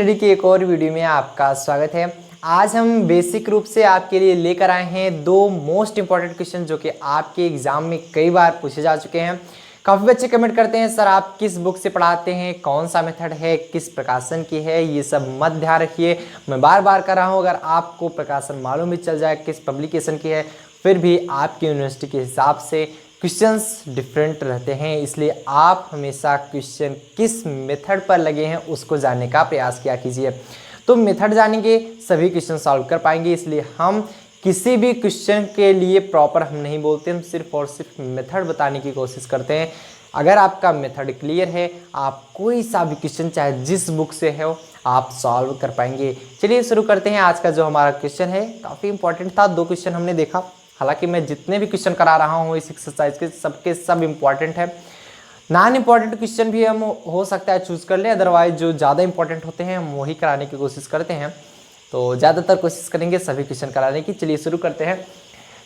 Study की एक और वीडियो में आपका स्वागत है। आज हम बेसिक रूप से आपके लिए लेकर आए हैं दो मोस्ट इंपॉर्टेंट क्वेश्चन जो कि आपके एग्जाम में कई बार पूछे जा चुके हैं। काफ़ी बच्चे कमेंट करते हैं सर आप किस बुक से पढ़ाते हैं, कौन सा मेथड है, किस प्रकाशन की है, ये सब मत ध्यान रखिए। मैं बार बार कर रहा हूँ, अगर आपको प्रकाशन मालूम भी चल जाए किस पब्लिकेशन की है, फिर भी आपकी यूनिवर्सिटी के हिसाब से क्वेश्चंस डिफरेंट रहते हैं, इसलिए आप हमेशा क्वेश्चन किस मेथड पर लगे हैं उसको जानने का प्रयास किया कीजिए। तो मेथड जानेंगे सभी क्वेश्चन सॉल्व कर पाएंगे, इसलिए हम किसी भी क्वेश्चन के लिए प्रॉपर हम नहीं बोलते, हम सिर्फ और सिर्फ मेथड बताने की कोशिश करते हैं। अगर आपका मेथड क्लियर है, आप कोई सा भी क्वेश्चन चाहे जिस बुक से हो आप सॉल्व कर पाएंगे। चलिए शुरू करते हैं। आज का जो हमारा क्वेश्चन है काफ़ी इंपॉर्टेंट था, दो क्वेश्चन हमने देखा। हालांकि मैं जितने भी क्वेश्चन करा रहा हूँ इस एक्सरसाइज के सबके सब इम्पॉर्टेंट है। नॉन इम्पॉर्टेंट क्वेश्चन भी हम हो सकता है चूज कर ले, अदरवाइज जो ज़्यादा इंपॉर्टेंट होते हैं हम वही कराने की कोशिश करते हैं। तो ज़्यादातर कोशिश करेंगे सभी क्वेश्चन कराने की। चलिए शुरू करते हैं।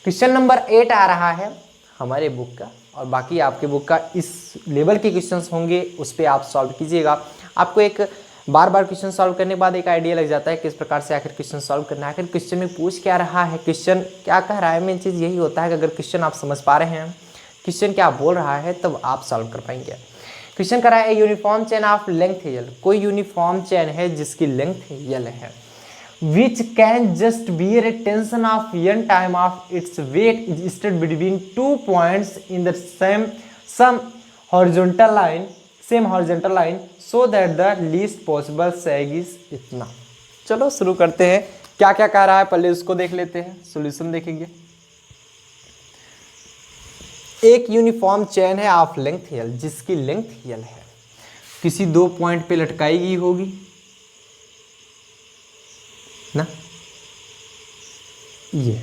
क्वेश्चन नंबर 8 आ रहा है हमारे बुक का, और बाकी आपके बुक का इस लेवल के क्वेश्चन होंगे, उस पर आप सॉल्व कीजिएगा। आपको एक बार बार क्वेश्चन सॉल्व करने के बाद एक आइडिया लग जाता है किस प्रकार से आखिर क्वेश्चन सॉल्व करना है, आखिर क्वेश्चन में पूछ क्या रहा है, क्वेश्चन क्या कह रहा है। मेन चीज़ यही होता है कि अगर क्वेश्चन आप समझ पा रहे हैं क्वेश्चन क्या बोल रहा है तब आप सॉल्व कर पाएंगे। क्वेश्चन कह रहा है यूनिफॉर्म चेन ऑफ लेंथ यल, कोई यूनिफॉर्म चेन है जिसकी लेंथ यल है, which can just bear a tension of n time of its weight is stood between 2 points in the same horizontal line so that the least possible sag is इतना। चलो शुरू करते हैं। क्या क्या कह रहा है पहले उसको देख लेते हैं, सॉल्यूशन देखेंगे। एक यूनिफॉर्म चेन है ऑफ लेंथ यल, जिसकी लेंथ यल है, किसी दो पॉइंट पे लटकाई गई होगी ना, ये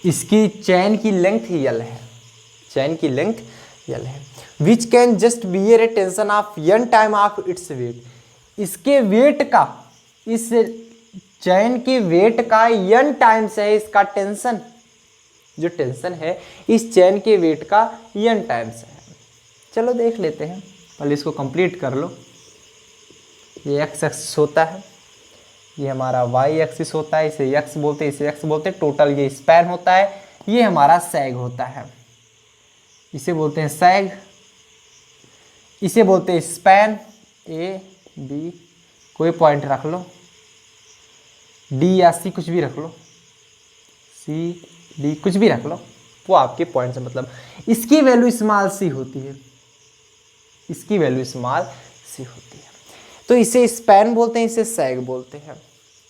इसकी चैन की लेंथ यल है, चैन की लेंथ यल है। Which can just bear a tension of n time of its weight, इसके वेट का, इस चैन के वेट का n टाइम्स है इसका टेंशन, जो टेंशन है इस चैन के वेट का n टाइम्स है। चलो देख लेते हैं, पहले इसको कंप्लीट कर लो। ये x एक्सिस होता है, ये हमारा y एक्सिस होता है, इसे x बोलते हैं, इसे x बोलते हैं। टोटल ये स्पैन होता है, ये हमारा सैग होता है, इसे बोलते हैं सैग, इसे बोलते हैं स्पैन। a b कोई पॉइंट रख लो, d या c कुछ भी रख लो, c d कुछ भी रख लो, वो आपके पॉइंट से मतलब। इसकी वैल्यू स्मॉल c होती है, इसकी वैल्यू स्मॉल c होती है, तो इसे स्पैन बोलते हैं, इसे सैग बोलते हैं।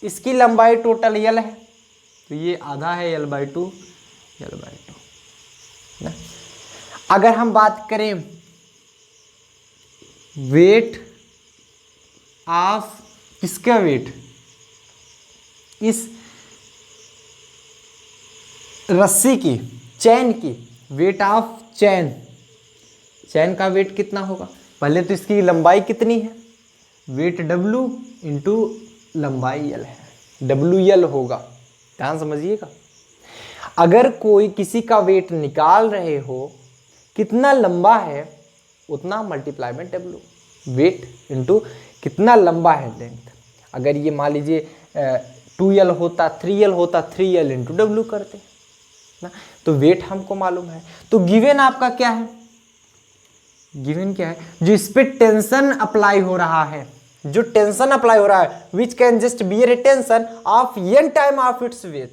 इसकी लंबाई टोटल यल है, तो ये आधा है l/2 ना। अगर हम बात करें वेट ऑफ, किसका वेट, इस रस्सी की, चैन की, वेट ऑफ चैन, चैन का वेट कितना होगा। पहले तो इसकी लंबाई कितनी है, वेट W इंटू लंबाई L है, WL होगा, ध्यान समझिएगा। अगर कोई किसी का वेट निकाल रहे हो, कितना लंबा है उतना मल्टीप्लाई में W, वेट इंटू कितना लंबा है लेंथ। अगर ये मान लीजिए 2L होता, 3L होता, 3L इंटू W करते ना, तो वेट हमको मालूम है। तो गिवन आपका क्या है, गिवन क्या है, जो इस पे टेंशन अप्लाई हो रहा है, जो टेंशन अप्लाई हो रहा है, which can just bear a tension of n time of its weight,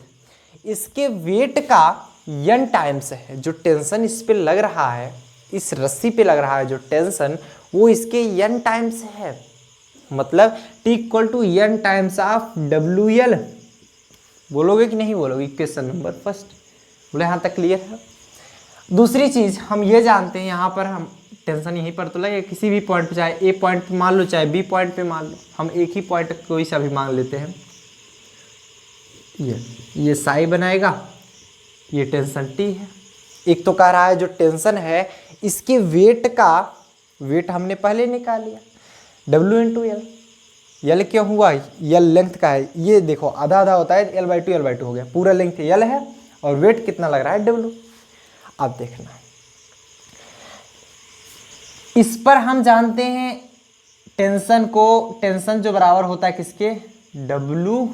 इसके वेट का n टाइम्स है, जो टेंशन इस पे लग रहा है, इस रस्सी पे लग रहा है जो टेंशन, वो इसके n टाइम्स है। मतलब T equal to n times of WL। बोलोगे कि नहीं बोलोगे, क्वेश्चन नंबर फर्स्ट बोले, यहाँ तक क्लियर है। दूसरी चीज हम ये जानते हैं, यहाँ पर हम टेंशन यहीं पर तो लगे, किसी भी पॉइंट पे, चाहे A पॉइंट पे मान लो चाहे B पॉइंट पे मान लो, हम एक ही पॉइंट कोई सा भी मान लेते हैं। ये साई बनाएगा, ये टेंशन T है। एक तो कह रहा है जो टेंशन है इसके वेट का, वेट हमने पहले निकाल लिया, W इंटू L। L क्यों हुआ, L लेंथ का है, ये देखो आधा आधा होता है, L/2 हो गया, पूरा लेंथ L है और वेट कितना लग रहा है W। अब देखना, इस पर हम जानते हैं टेंशन जो बराबर होता है किसके, W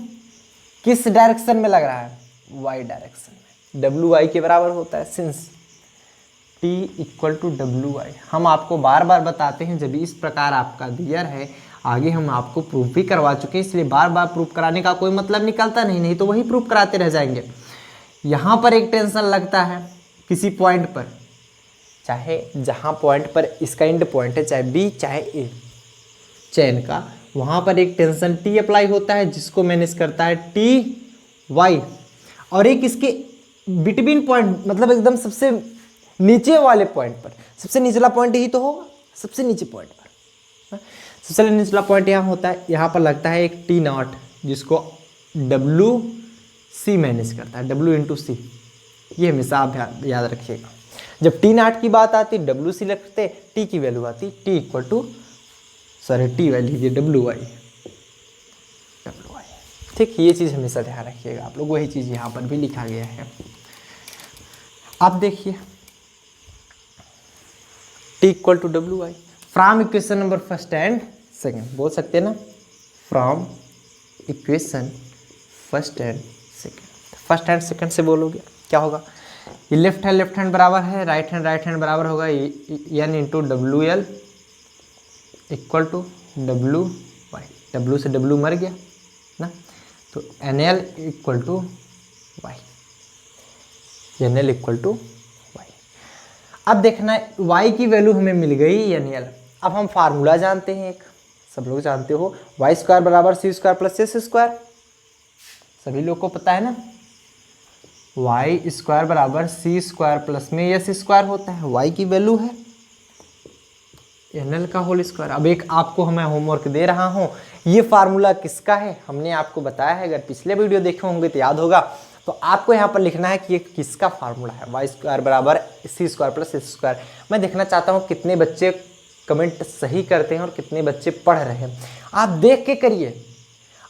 किस डायरेक्शन में लग रहा है, Y डायरेक्शन में, WY के बराबर होता है since T equal to WY। हम आपको बार बार बताते हैं जब इस प्रकार आपका दिया है, आगे हम आपको प्रूफ भी करवा चुके हैं, इसलिए बार बार प्रूफ कराने का कोई मतलब निकलता नहीं तो वही प्रूफ कराते रह जाएंगे। यहाँ पर एक टेंशन लगता है किसी पॉइंट पर, चाहे जहाँ पॉइंट पर इसका एंड पॉइंट है, चाहे B चाहे A चेन का, वहाँ पर एक टेंशन T अप्लाई होता है जिसको मैनेज करता है TY, और एक इसके बिटवीन पॉइंट मतलब एकदम सबसे नीचे वाले पॉइंट पर, सबसे निचला पॉइंट ही तो होगा, सबसे नीचे पॉइंट पर सबसे निचला पॉइंट यहाँ होता है, यहाँ पर लगता है एक T0 जिसको WC मैनेज करता है, W इंटू सी। ये हमेशा आप याद रखिएगा, जब T0 की बात आती WC लगते, T की वैल्यू आती T equal to T value WY। ठीक, ये चीज़ हमेशा ध्यान रखिएगा आप लोग, वही चीज़ यहाँ पर भी लिखा गया है। आप देखिए T equal to WY from equation number first and second, बोल सकते हैं ना, from equation first and second से बोलोगे क्या होगा, ये लेफ्ट हैंड बराबर है, राइट हैंड बराबर होगा N into WL equal to WY, W से W मर गया ना, तो NL equal to Y, NL equal to Y। अब देखना है Y की वैल्यू हमें मिल गई NL। अब हम फार्मूला जानते हैं, एक सब लोग जानते हो, वाई स्क्वायर बराबर C square plus S square, सभी लोग को पता है ना, वाई स्क्वायर बराबर सी स्क्वायर प्लस में एस स्क्वायर होता है, वाई की वैल्यू है NL का होल स्क्वायर। अब एक आपको मैं होमवर्क दे रहा हूँ, ये फार्मूला किसका है हमने आपको बताया है, अगर पिछले वीडियो देखे होंगे तो याद होगा। तो आपको यहाँ पर लिखना है कि ये किसका फार्मूला है, वाई स्क्वायर बराबर C square plus S square. मैं देखना चाहता हूँ कितने बच्चे कमेंट सही करते हैं और कितने बच्चे पढ़ रहे हैं। आप देख के करिए,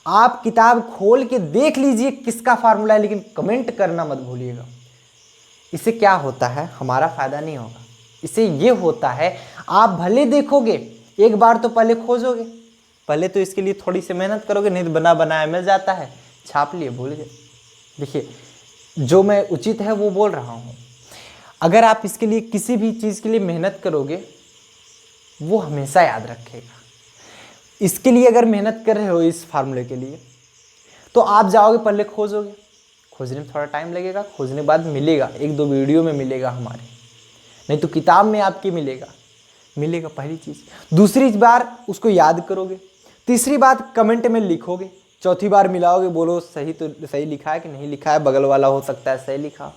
आप किताब खोल के देख लीजिए किसका फार्मूला है, लेकिन कमेंट करना मत भूलिएगा। इससे क्या होता है, हमारा फायदा नहीं होगा, इससे ये होता है आप भले देखोगे एक बार तो पहले खोजोगे, पहले तो इसके लिए थोड़ी सी मेहनत करोगे, नहीं तो बना बनाया मिल जाता है, छाप लिए भूल गए। देखिए जो मैं उचित है वो बोल रहा हूँ, अगर आप इसके लिए किसी भी चीज़ के लिए मेहनत करोगे वो हमेशा याद रखेगा। इसके लिए अगर मेहनत कर रहे हो इस फार्मूले के लिए, तो आप जाओगे पहले खोजोगे, खोजने में थोड़ा टाइम लगेगा, खोजने के बाद मिलेगा, एक दो वीडियो में मिलेगा हमारे, नहीं तो किताब में आपके मिलेगा पहली चीज़। दूसरी बार उसको याद करोगे, तीसरी बात कमेंट में लिखोगे, चौथी बार मिलाओगे, बोलो सही तो सही लिखा है कि नहीं लिखा है, बगल वाला हो सकता है सही लिखा।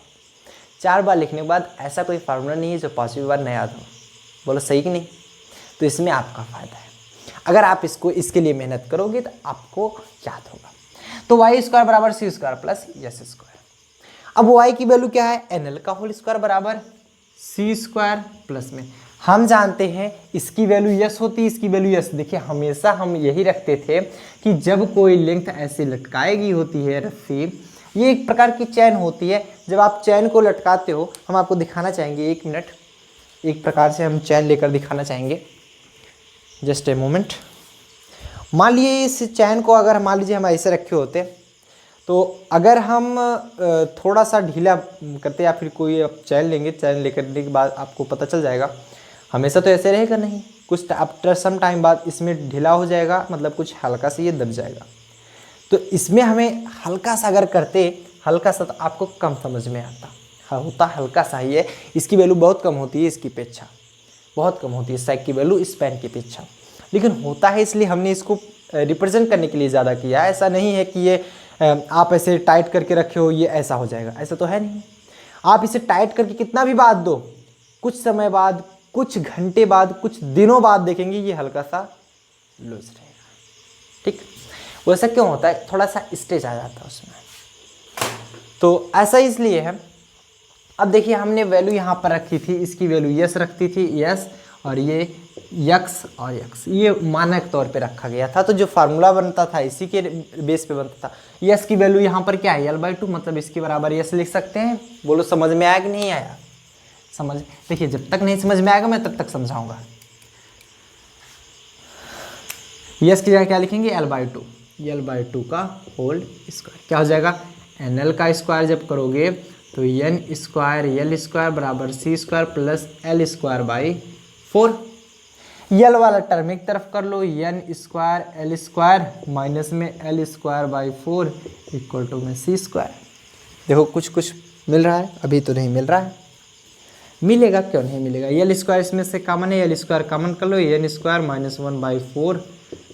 4 बार लिखने के बाद ऐसा कोई फार्मूला नहीं है जो 5वीं बार न याद हो, बोलो सही कि नहीं। तो इसमें आपका फ़ायदा है, अगर आप इसके लिए मेहनत करोगे तो आपको याद होगा। तो वाई स्क्वायर बराबर C square plus S square. अब वाई की वैल्यू क्या है, NL का होल स्क्वायर बराबर सी स्क्वायर प्लस में, हम जानते हैं इसकी वैल्यू यस होती है, इसकी वैल्यू यस। देखिए हमेशा हम यही रखते थे कि जब कोई लेंथ ऐसे लटकाएगी होती है रस्सी, ये एक प्रकार की चैन होती है, जब आप चैन को लटकाते हो, हम आपको दिखाना चाहेंगे, 1 मिनट, एक प्रकार से हम चैन लेकर दिखाना चाहेंगे, जस्ट ए मोमेंट। मान लिए इस चैन को अगर मान लीजिए हम ऐसे रखे होते, तो अगर हम थोड़ा सा ढीला करते या फिर कोई चैन लेंगे, चैन लेकर के बाद आपको पता चल जाएगा, हमेशा तो ऐसे रहेगा नहीं, कुछ आफ्टर सम टाइम बाद इसमें ढीला हो जाएगा, मतलब कुछ हल्का सा ये दब जाएगा। तो इसमें हमें हल्का सा अगर करते, हल्का सा, तो आपको कम समझ में आता, होता हल्का सा ही है, इसकी वैल्यू बहुत कम होती है, इसकी अपेक्षा बहुत कम होती है सैक की वैल्यू इस पेन की अपेक्षा, लेकिन होता है इसलिए हमने इसको रिप्रेजेंट करने के लिए ज़्यादा किया। ऐसा नहीं है कि ये आप ऐसे टाइट करके रखे हो ये ऐसा हो जाएगा, ऐसा तो है नहीं। आप इसे टाइट करके कितना भी बात दो, कुछ समय बाद, कुछ घंटे बाद, कुछ दिनों बाद देखेंगे ये हल्का सा लूज रहेगा। ठीक, वैसा क्यों होता है, थोड़ा सा स्ट्रेच आ जाता है उसमें, तो ऐसा इसलिए है। अब देखिए हमने वैल्यू यहाँ पर रखी थी, इसकी वैल्यू यस रखती थी, यस, और ये यक्स और यक्स, ये मानक तौर पे रखा गया था। तो जो फार्मूला बनता था इसी के बेस पे बनता था। यस की वैल्यू यहाँ पर क्या है, L/2, मतलब इसके बराबर यस लिख सकते हैं। बोलो समझ में आया कि नहीं आया, समझ, देखिए जब तक नहीं समझ में आएगा मैं तब तक समझाऊंगा। यस की जगह क्या लिखेंगे, l/2, l/2 का होल स्क्वायर क्या हो जाएगा, nl का स्क्वायर जब करोगे तो n स्क्वायर l स्क्वायर बराबर c square plus l square by 4। L वाला टर्म एक तरफ कर लो, n square l square minus में l square by 4 equal to में c स्क्वायर। देखो कुछ कुछ मिल रहा है, अभी तो नहीं मिल रहा है, मिलेगा क्यों नहीं मिलेगा। यल स्क्वायर इसमें से कॉमन है, यल स्क्वायर कॉमन कर लो, n स्क्वायर माइनस 1/4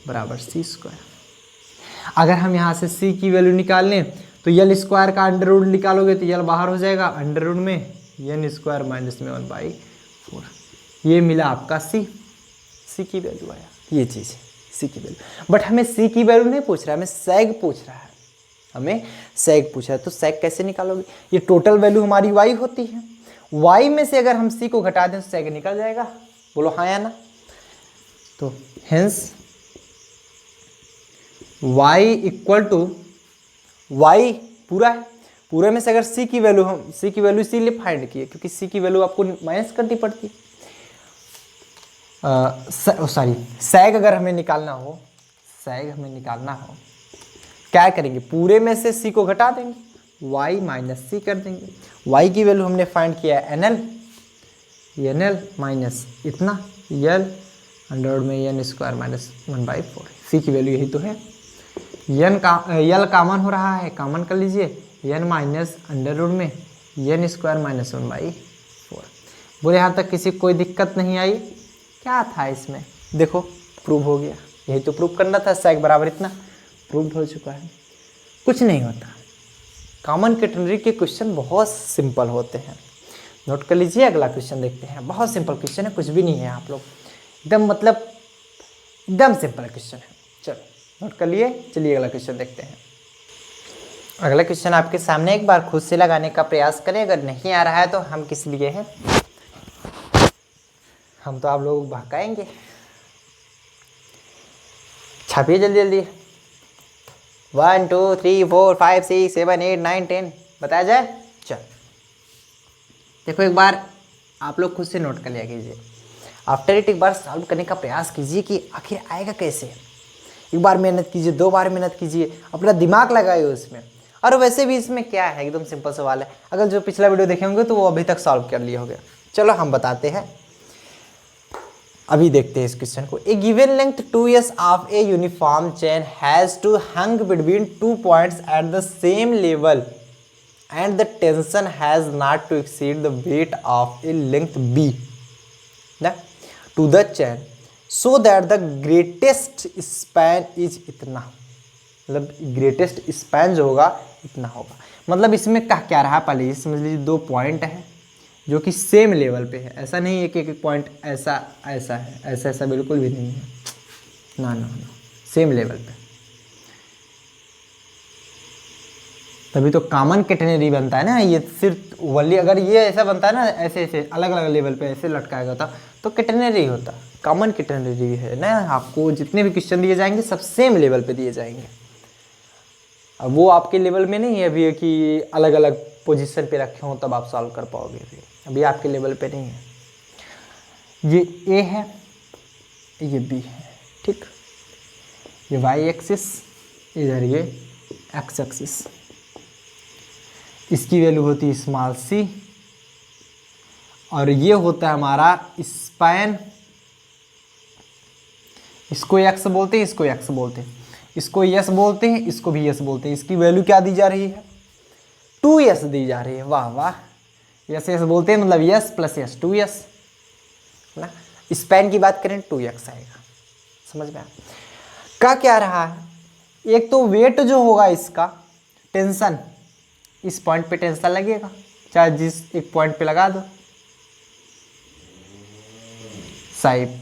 बराबर c स्क्वायर। अगर हम यहाँ से c की वैल्यू निकाल लें तो यल स्क्वायर का अंडर रूट निकालोगे तो यल बाहर हो जाएगा, अंडर रूट में n स्क्वायर माइनस में 1/4, ये मिला आपका c की वैल्यू आया, ये चीज़ है c की वैल्यू। बट हमें c की वैल्यू नहीं पूछ रहा है, हमें seg पूछ रहा है, हमें seg पूछ रहा है। तो seg कैसे निकालोगे, ये टोटल वैल्यू हमारी y होती है, y में से अगर हम c को घटा दें तो seg निकल जाएगा, बोलो हाँ या ना। तो hence y equal to y पूरा है, पूरे में से अगर c की वैल्यू, हम c की वैल्यू इसीलिए फाइंड किए क्योंकि c की वैल्यू आपको माइनस करनी पड़ती है। सॉरी seg अगर हमें निकालना हो, seg हमें निकालना हो क्या करेंगे, पूरे में से c को घटा देंगे, y माइनस c कर देंगे। y की वैल्यू हमने फाइंड किया है nl माइनस इतना l अंडर में n स्क्वायर माइनस 1/4, c की वैल्यू यही तो है। यल कॉमन हो रहा है, कॉमन कर लीजिए, n माइनस अंडर रूट में n स्क्वायर माइनस 1/4। बोले यहाँ तक किसी कोई दिक्कत नहीं आई, क्या था इसमें, देखो प्रूव हो गया, यही तो प्रूव करना था, sec बराबर इतना, प्रूव हो चुका है, कुछ नहीं होता। कॉमन कैटेगरी के क्वेश्चन बहुत सिंपल होते हैं, नोट कर लीजिए। अगला क्वेश्चन देखते हैं, बहुत सिंपल क्वेश्चन है, कुछ भी नहीं है आप लोग, एकदम मतलब एकदम सिंपल क्वेश्चन है। चलो नोट कर लिए, चलिए अगला क्वेश्चन देखते हैं। अगला क्वेश्चन आपके सामने, एक बार खुद से लगाने का प्रयास करें, अगर नहीं आ रहा है तो हम किस लिए हैं, हम तो आप लोग भड़काएंगे। छापिए जल्दी जल्दी, 1 2 3 4 5 6 7 8 9 10 बताया जाए। चल देखो एक बार आप लोग खुद से नोट कर लिया कीजिए, आफ्टर इट एक बार सॉल्व करने का प्रयास कीजिए कि आखिर आएगा कैसे। एक बार मेहनत कीजिए, 2 बार मेहनत कीजिए, अपना दिमाग लगाइए उसमें। और वैसे भी इसमें क्या है, एकदम सिंपल सवाल है, अगर जो पिछला वीडियो देखे होंगे तो वो अभी तक सॉल्व कर लिए होंगे। चलो हम बताते हैं, अभी देखते हैं इस क्वेश्चन को। A given length 2s of a uniform chain has to hung between 2 points at the same level and the tension has not to exceed the weight of a length b to the chain so that the greatest span is इतना, मतलब greatest span जो होगा इतना होगा। मतलब इसमें क्या रहा, पहले ये समझ लीजिए 2 पॉइंट है जो कि सेम लेवल पे है, ऐसा नहीं है कि एक पॉइंट ऐसा ऐसा है, ऐसा ऐसा बिल्कुल भी नहीं है, ना ना ना, सेम लेवल पे, तभी तो कॉमन कैटेगरी बनता है ना। ये सिर्फ वली अगर ये ऐसा बनता है ना, ऐसे ऐसे अलग अलग लेवल पे ऐसे लटकाएगा होता तो कैटेगरी होता, कॉमन कैटेगरी है ना। आपको जितने भी क्वेश्चन दिए जाएंगे सब सेम लेवल पे दिए जाएंगे, अब वो आपके लेवल में नहीं है अभी कि अलग अलग पोजीशन पे रखे हों तब आप सॉल्व कर पाओगे, अभी आपके लेवल पे नहीं है। ये ए है, ये बी है, ठीक, ये वाई एक्सिस, इधर ये एक्स एक्सिस, इसकी वैल्यू होती है स्मॉल सी, और ये होता है हमारा स्पैन, इसको एक्स बोलते हैं, इसको एक्स बोलते हैं, इसको यस बोलते हैं, इसको भी यस बोलते हैं। इसकी वैल्यू क्या दी जा रही है, 2s दी जा रही है, वाह वाह, यस यस बोलते हैं मतलब यस प्लस यस 2s ना। स्पैन की बात करें 2x आएगा, समझ में आया। का क्या रहा है, एक तो वेट जो होगा इसका, टेंशन, इस पॉइंट पे टेंशन लगेगा, चाहे जिस एक पॉइंट पे लगा दो, साइड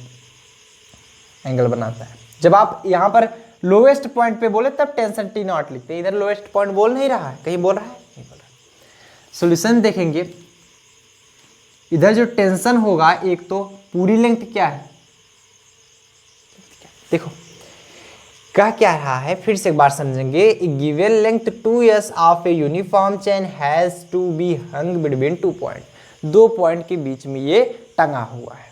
एंगल बनाता है। जब आप यहाँ पर लोएस्ट पॉइंट पे बोले तब टेंशन T0 लिखते हैं, इधर लोएस्ट पॉइंट बोल नहीं रहा है, कहीं बोल रहा है, नहीं बोल रहा है। सॉल्यूशन देखेंगे, इधर जो टेंशन होगा, एक तो पूरी लेंथ क्या है, देखो क्या रहा है, फिर से एक बार समझेंगे। Given length 2s of a uniform chain has to be hung between 2 point, 2 point के बीच में ये टंगा हुआ है,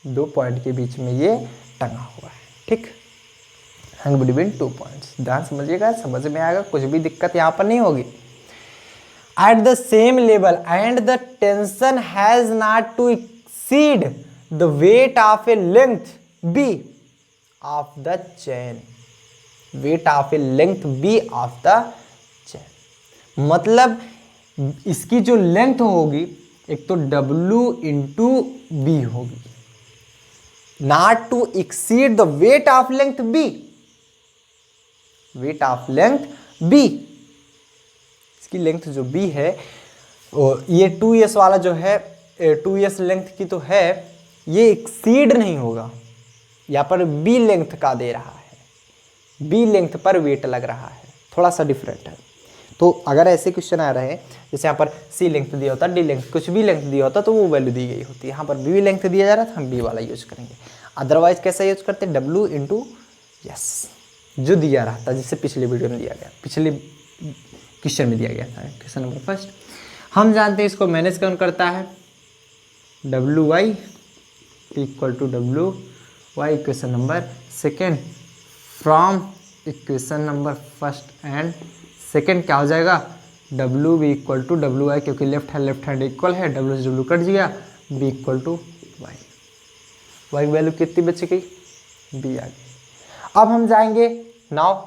2 पॉइंट के बीच में ये टंगा हुआ है, ठीक। हंग बिटवीन 2 पॉइंट्स। ध्यान समझिएगा, समझ में आएगा, कुछ भी दिक्कत यहाँ पर नहीं होगी। At the same level and the tension has not to exceed the weight of a length B of the chain, weight of a length B of the chain। मतलब इसकी जो लेंथ होगी एक तो W इंटू बी होगी, not to exceed the weight of length B, weight of length B, इसकी length जो B है, ये 2s वाला जो है 2s लेंथ की तो है, ये एक्सीड नहीं होगा। यहाँ पर B लेंथ का दे रहा है, B लेंथ पर वेट लग रहा है, थोड़ा सा डिफरेंट है। तो अगर ऐसे क्वेश्चन आ रहे हैं, जैसे यहाँ पर C लेंथ दिया होता, D लेंथ, कुछ भी लेंथ दिया होता तो वो वैल्यू दी गई होती है। यहाँ पर B लेंथ दिया जा रहा था, हम B वाला यूज करेंगे। अदरवाइज कैसा यूज करते हैं, W इंटू यस, जो दिया रहा था, जिससे पिछले वीडियो में दिया गया, पिछले क्वेश्चन में दिया गया था। क्वेश्चन नंबर फर्स्ट हम जानते हैं इसको मैनेज कौन करता है, W Y equal to W Y. Equation number second from equation number first and second क्या हो जाएगा, W B equal to W Y, क्योंकि लेफ्ट हैंड इक्वल है, डब्ल्यू से डब्ल्यू कट गया, B equal to Y. Y value कितनी बच गई, बी आ गई। अब हम जाएंगे now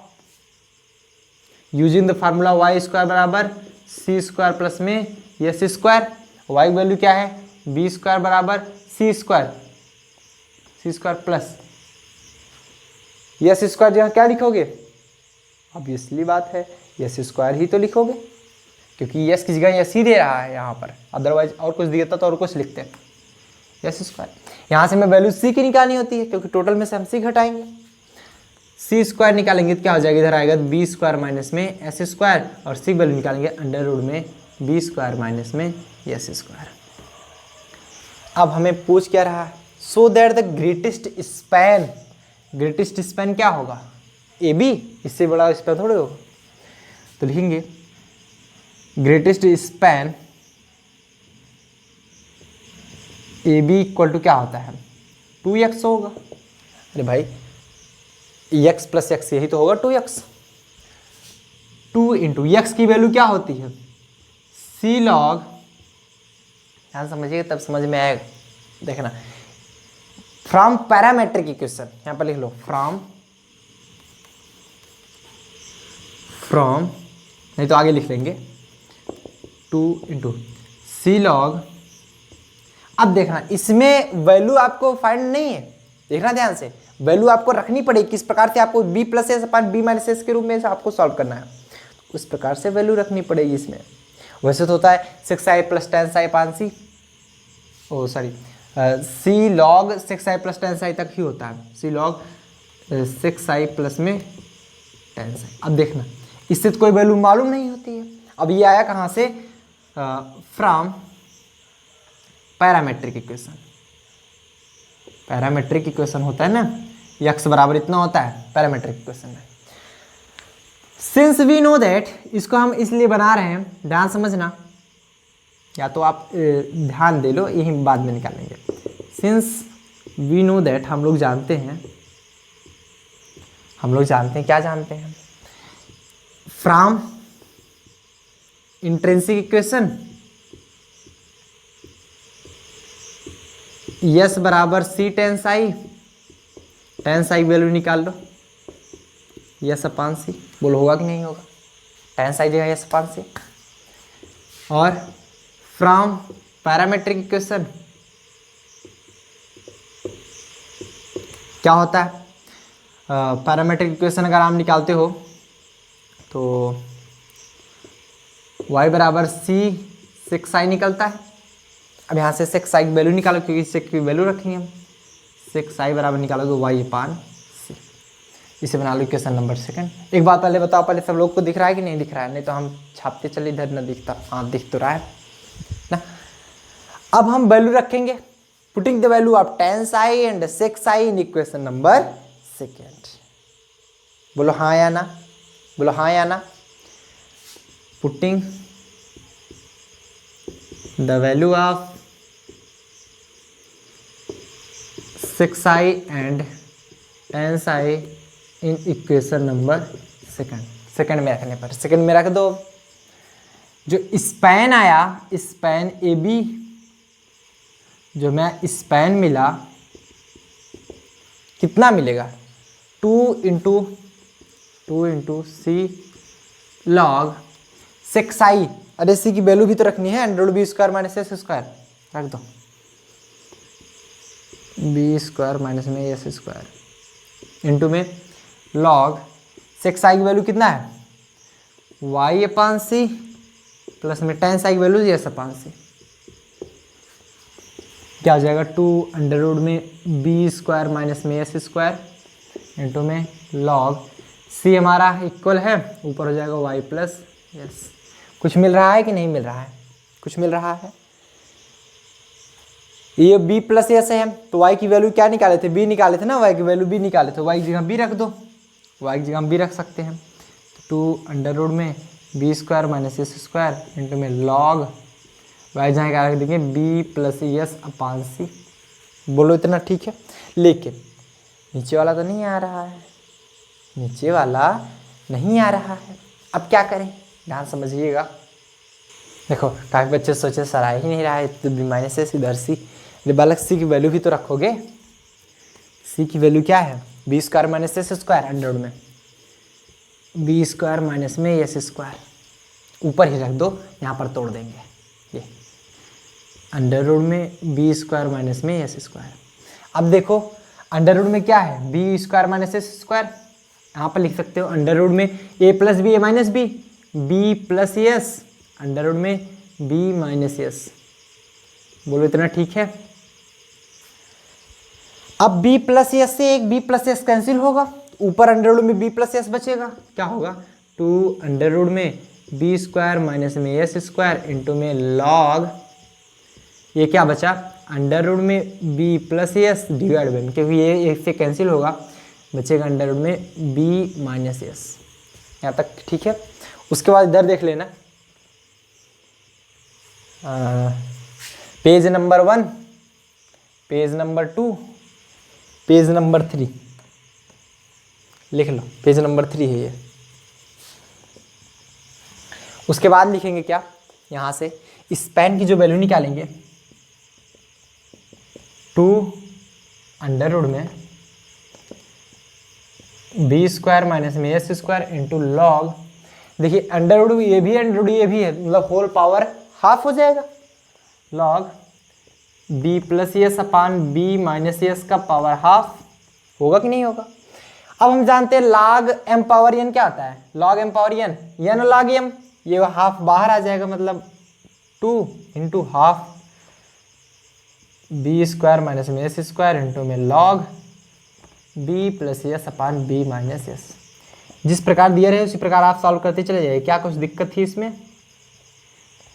using the formula Y square बराबर सी स्क्वायर प्लस में एस स्क्वायर। वाई वैल्यू क्या है, बी स्क्वायर बराबर C square plus S square. जहाँ क्या लिखोगे, ऑब्वियसली बात है एस स्क्वायर ही तो लिखोगे, क्योंकि एस की जगह एस ही दे रहा है यहाँ पर, अदरवाइज और कुछ दिया था तो और कुछ लिखते हैं, एस स्क्वायर। यहाँ से मैं वैल्यू सी की निकालनी होती है, क्योंकि टोटल में से हम सी घटाएंगे, सी स्क्वायर निकालेंगे तो क्या हो जाएगा, इधर आएगा बी स्क्वायर माइनस में एस स्क्वायर, और सी वैल्यू निकालेंगे अंडर रूट में बी स्क्वायर माइनस में एस स्क्वायर। अब हमें पूछ क्या रहा है, सो दैट द ग्रेटेस्ट स्पैन क्या होगा, ए बी, इससे बड़ा स्पैन थोड़े होगा। तो लिखेंगे greatest span A B equal to क्या होता है, 2x होगा। अरे भाई x प्लस एक्स यही तो होगा 2x। 2 इंटू एक्स की वैल्यू क्या होती है, सी लॉग, ध्यान समझिएगा तब समझ में आएगा, देखना, फ्रॉम पैरामेट्रिक इक्वेशन, यहां पर लिख लो फ्रॉम नहीं तो आगे लिख लेंगे 2 इंटू सी लॉग। अब देखना इसमें वैल्यू आपको फाइंड नहीं है, देखना ध्यान से, वैल्यू आपको रखनी पड़ेगी किस प्रकार से, आपको b plus S upon B minus S के रूप में आपको सॉल्व करना है, उस प्रकार से वैल्यू रखनी पड़ेगी इसमें। वैसे तो होता है 6i प्लस 10i पान c, oh sorry c log 6i plus 10i तक ही होता है, सी लॉग 6i प्लस में 10i। अब देखना इससे तो कोई वैल्यू मालूम नहीं होती है। अब ये आया कहाँ से, from parametric equation. Parametric equation होता है ना, x बराबर इतना होता है पैरामेट्रिक इक्वेशन में। सिंस वी नो दैट, इसको हम इसलिए बना रहे हैं, ध्यान समझना, या तो आप ध्यान दे लो, यही बाद में निकालेंगे। सिंस वी नो दैट, हम लोग जानते हैं क्या जानते हैं, फ्रॉम इंट्रिंसिक इक्वेशन यस बराबर सी टेंस आई वैल्यू निकाल लो, यस अपान सी, बोलो होगा कि नहीं होगा, टेंस आई जगह यस अपान सी। और फ्रॉम पैरामेट्रिक इक्वेशन क्या होता है, पैरामेट्रिक इक्वेशन अगर आप निकालते हो तो y बराबर सी 6i निकलता है। अब यहाँ से 6i की वैल्यू निकालो, क्योंकि 6 की वैल्यू रखेंगे हम, 6i बराबर निकालोगे y अपान सी। इसे बना लो इक्वेशन नंबर सेकंड। एक बात पहले बताओ, पहले सब लोग को दिख रहा है कि नहीं दिख रहा है, नहीं तो हम छापते चले इधर, ना दिखता, हाँ दिख तो रहा है ना। अब हम वैल्यू रखेंगे, putting the value of 10i and 6i in equation number second. बोलो हाँ या ना, बोलो हाँ या ना। Putting the value of 6i and 10i in equation number second में रखने पर, सेकंड में रख दो। जो स्पैन आया, स्पैन ए बी, जो मैं स्पैन मिला कितना मिलेगा, 2 into C log sec psi. अरे सी की वैल्यू भी तो रखनी है, under root B square minus S square रख दो, बी स्क्वायर माइनस में एस स्क्वायर इंटू में लॉग सेक्स आई की वैल्यू कितना है, वाई अपान सी प्लस में टेन साई की वैल्यू एस अपान सी, क्या हो जाएगा 2 अंडर रूट में बी स्क्वायर माइनस में एस स्क्वायर इंटू में लॉग सी हमारा इक्वल है, ऊपर हो जाएगा वाई प्लस एस। कुछ मिल रहा है कि नहीं मिल रहा है, कुछ मिल रहा है। ये b प्लस एस है तो y की वैल्यू क्या निकाले थे, b निकाले थे ना, y की वैल्यू b निकाले थे, y की जगह b रख दो, y की जगह हम b रख सकते हैं। तो 2 अंडर रूट में B square minus S square into में लॉग वाई जहाँ क्या रख देंगे B plus S upon C. बोलो इतना ठीक है, लेकिन नीचे वाला तो नहीं आ रहा है, नीचे वाला नहीं आ रहा है। अब क्या करें, ध्यान समझिएगा। देखो काफ़ी बच्चे सोचे सर आ ही नहीं रहा है, तो बी माइनस एस इधर सी, बालक सी की वैल्यू भी तो रखोगे। सी की वैल्यू क्या है, b square minus S square under root में बी स्क्वायर माइनस में एस स्क्वायर, ऊपर ही रख दो, यहाँ पर तोड़ देंगे। ये अंडर रूट में बी स्क्वायर माइनस में एस स्क्वायर। अब देखो अंडर रूट में क्या है, b square minus S square, यहाँ पर लिख सकते हो अंडर रूट में a plus B A minus b, b plus s under root में बी माइनस एस। बोलो इतना ठीक है। अब b प्लस एस से एक b प्लस एस कैंसिल होगा, ऊपर अंडर रूट में b प्लस एस बचेगा, क्या होगा 2 अंडर रूट में बी स्क्वायर माइनस में एस स्क्वायर इंटू में लॉग, ये क्या बचा अंडर रूट में b plus S divide by, क्योंकि ये एक से कैंसिल होगा, बचेगा अंडर रूट में b माइनस एस। यहाँ तक ठीक है। उसके बाद इधर देख लेना, page number 1, page number 2, page number 3 लिख लो, पेज नंबर 3 है ये। उसके बाद लिखेंगे क्या, यहाँ से स्पैन की जो वैल्यू निकालेंगे 2 अंडर रूट में बी स्क्वायर माइनस में एस स्क्वायर इंटू लॉग, देखिए अंडर रूट ये भी अंडर रूट ये भी है, मतलब होल पावर हाफ हो जाएगा, log B plus S upon B minus S का पावर हाफ, होगा कि नहीं होगा। अब हम जानते हैं लॉग एम पावर एन क्या आता है, log M power N, N log M, ये हाफ बाहर आ जाएगा, मतलब 2 into half B square minus में एस स्क्वायर इंटू में log B plus S upon B minus S. जिस प्रकार दिया रहे उसी प्रकार आप सॉल्व करते चले जाइए। क्या कुछ दिक्कत थी इसमें,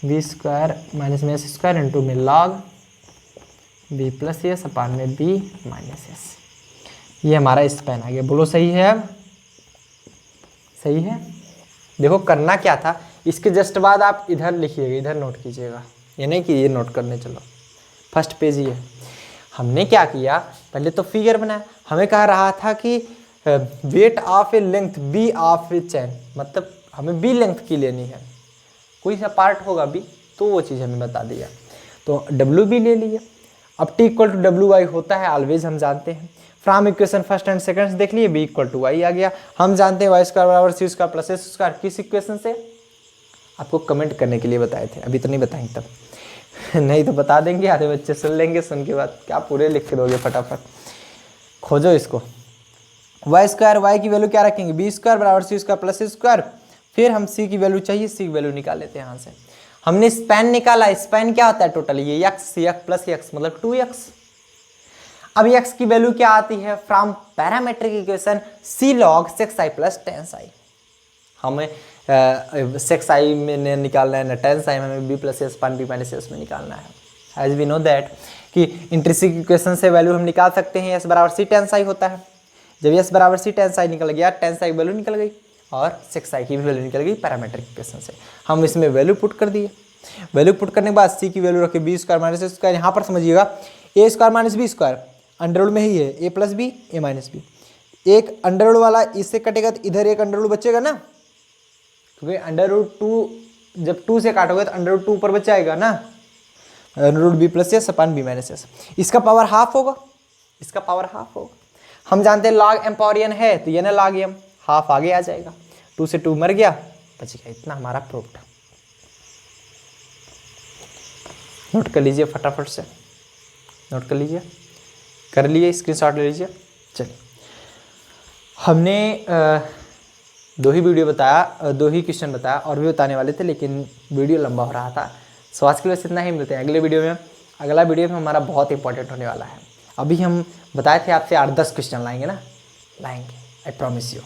बी स्क्वायर माइनस में एस स्क्वायर इंटू में log B plus S upon में बी माइनस एस, ये हमारा स्पैन आ गया। बोलो सही है, अब सही है। देखो करना क्या था, इसके जस्ट बाद आप इधर लिखिएगा, इधर नोट कीजिएगा, ये नहीं कि ये नोट करने चलो, फर्स्ट पेज ही है। हमने क्या किया, पहले तो फिगर बनाया, हमें कह रहा था कि weight of a length b of a chain, मतलब हमें बी लेंथ की लेनी है, कोई सा पार्ट होगा बी, तो वो चीज़ हमें बता दिया, तो डब्ल्यू बी ले लिया। अब T equal to W Y होता है ऑलवेज, हम जानते हैं from equation first and second देख लिए, बी इक्वल टू वाई आ गया। हम जानते हैं वाई स्क्वायर बराबर C square plus S square, किस इक्वेशन से, आपको कमेंट करने के लिए बताए थे, अभी तो नहीं बताएंगे तब नहीं तो बता देंगे, आधे बच्चे सुन लेंगे, सुन के बाद क्या पूरे लिख के दोगे, फटाफट खोजो इसको। वाई स्क्वायर, वाई की वैल्यू क्या रखेंगे, बी स्क्वायर बराबर C square plus S square, फिर हम सी की वैल्यू चाहिए, सी की वैल्यू निकाल लेते हैं यहाँ से। हमने स्पैन निकाला, स्पैन क्या होता है टोटल, ये एक्स प्लस एक्स मतलब 2x। अब x की वैल्यू क्या आती है, from parametric equation C log sec psi plus tan psi. हमें सेक्स आई में निकालना है ना टेंस आई में, हमें बी प्लस एस पान बी माइनस एस में निकालना है। एज वी नो दैट कि इंट्रिंसिक इक्वेशन से वैल्यू हम निकाल सकते हैं, एस बराबर सी टेंस आई होता है। जब एस बराबर सी टेंस आई निकल गया, टेंस आई की वैल्यू निकल गई और सेक्स आई की भी वैल्यू निकल गई पैरामेट्रिक इक्वेशन से। हम इसमें वैल्यू पुट कर दिए, वैल्यू पुट करने के बाद सी की वैल्यू रखे B square minus S square. यहाँ पर समझिएगा A square minus B square under root में ही है, A plus B A minus B, एक अंडर रूट वाला इससे कटेगा तो इधर एक अंडर रूट बचेगा ना, क्योंकि अंडर रूट 2 जब 2 से काटोगे तो अंडर रूट 2 ऊपर बच जाएगा ना, under root B plus S upon B minus S. इसका पावर हाफ होगा, इसका पावर हाफ होगा। हम जानते हैं लॉग एम पावर एन है, तो ये ना लॉग एम हाफ आगे आ जाएगा, 2 से 2 मर गया, बच गया इतना हमारा प्रूफ्ड। नोट कर लीजिए फटाफट से, नोट कर लीजिए, कर लिए, स्क्रीनशॉट ले लीजिए। चलिए हमने 2 ही वीडियो बताया, 2 ही क्वेश्चन बताया, और भी बताने वाले थे लेकिन वीडियो लंबा हो रहा था, सो आज के लिए इतना ही। मिलते हैं अगले वीडियो में। अगला वीडियो में हमारा बहुत इंपॉर्टेंट होने वाला है। अभी हम बताए थे आपसे 8-10 क्वेश्चन लाएंगे ना, लाएंगे, आई प्रॉमिस यू।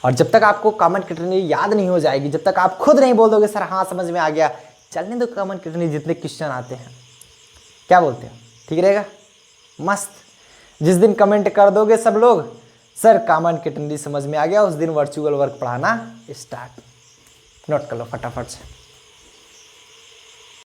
और जब तक आपको कॉमन कैटेगरी याद नहीं हो जाएगी, जब तक आप खुद नहीं बोल दोगे सर हाँ समझ में आ गया, चलने दो कॉमन कैटेगरी जितने क्वेश्चन आते हैं, क्या बोलते हो, ठीक रहेगा, मस्त। जिस दिन कमेंट कर दोगे सब लोग सर कॉमन कैटेगरी समझ में आ गया, उस दिन वर्चुअल वर्क पढ़ाना स्टार्ट। नोट कर लो फटाफट से।